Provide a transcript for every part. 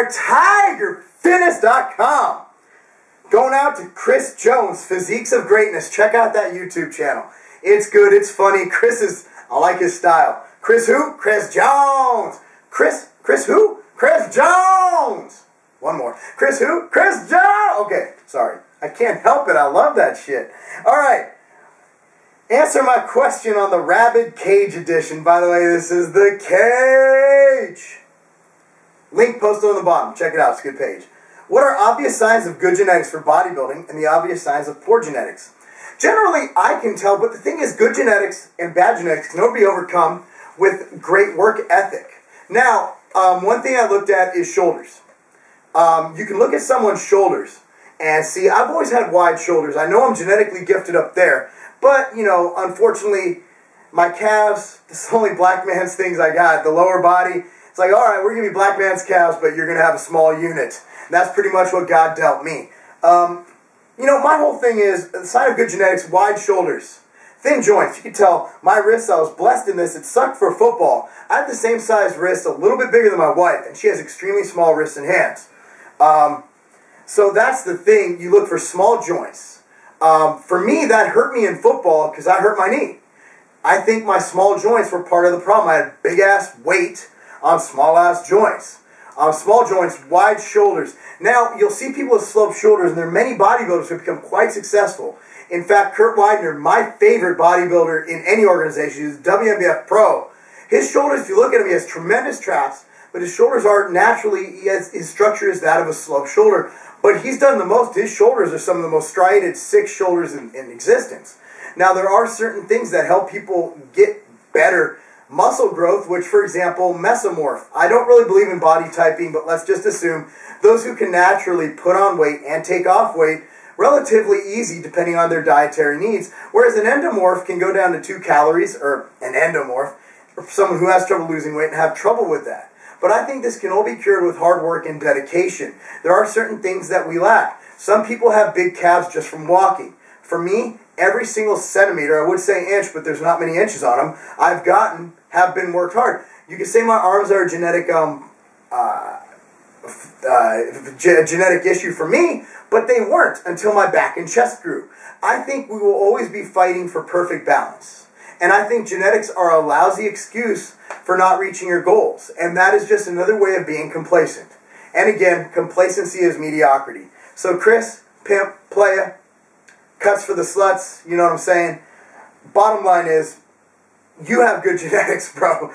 Lobliner, TigerFitness.com. Going out to Chris Jones, Physiques of Greatness. Check out that YouTube channel. It's good, it's funny. I like his style. Chris who? Chris Jones. Chris who? Chris Jones. One more. Chris who? Chris Jones. Okay, sorry. I can't help it. I love that shit. All right. Answer my question on the RABID Cage Edition. By the way, this is the Cage. Link posted on the bottom. Check it out. It's a good page. What are obvious signs of good genetics for bodybuilding and the obvious signs of poor genetics? Generally, I can tell, but the thing is, good genetics and bad genetics can only be overcome with great work ethic. Now, one thing I looked at is shoulders. You can look at someone's shoulders and see, I've always had wide shoulders. I know I'm genetically gifted up there, but, you know, unfortunately, my calves, this is only black man's things I got. The lower body, it's like, all right, we're going to be black man's calves, but you're going to have a small unit. And that's pretty much what God dealt me. You know, my whole thing is, the sign of good genetics, wide shoulders. Thin joints. You can tell my wrists, I was blessed in this. It sucked for football. I have the same size wrists, a little bit bigger than my wife, and she has extremely small wrists and hands. So that's the thing. You look for small joints. For me, that hurt me in football because I hurt my knee. I think my small joints were part of the problem. I had big-ass weight on small-ass joints. Small joints, wide shoulders. Now, you'll see people with sloped shoulders, and there are many bodybuilders who have become quite successful. In fact, Kurt Widener, my favorite bodybuilder in any organization, is WNBF Pro. His shoulders, if you look at him, he has tremendous traps, but his shoulders are naturally, his structure is that of a sloped shoulder. But he's done the most. His shoulders are some of the most striated, sick shoulders in existence. Now, there are certain things that help people get better muscle growth, which, for example, mesomorph. I don't really believe in body typing, but let's just assume those who can naturally put on weight and take off weight, relatively easy depending on their dietary needs, whereas an endomorph can go down to 2 calories, or an endomorph, or someone who has trouble losing weight and have trouble with that. But I think this can all be cured with hard work and dedication. There are certain things that we lack. Some people have big calves just from walking. For me, every single centimeter, I would say inch, but there's not many inches on them, I've gotten have been worked hard. You can say my arms are a genetic genetic issue for me, but they weren't until my back and chest grew. I think we will always be fighting for perfect balance. And I think genetics are a lousy excuse for not reaching your goals. And that is just another way of being complacent. And again, complacency is mediocrity. So Chris, pimp, playa, cuts for the sluts, you know what I'm saying? Bottom line is, you have good genetics, bro.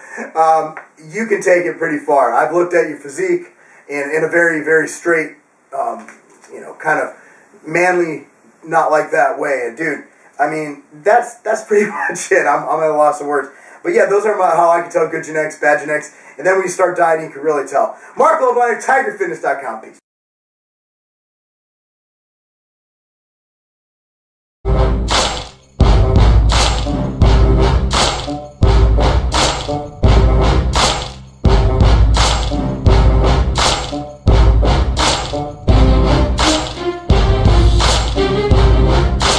You can take it pretty far. I've looked at your physique in a very, very straight, you know, kind of manly, not like that way. And dude, I mean, that's pretty much it. I'm at a loss of words. But yeah, those are how I can tell good genetics, bad genetics. And then when you start dieting, you can really tell. Marc Lobliner, TigerFitness.com. Peace.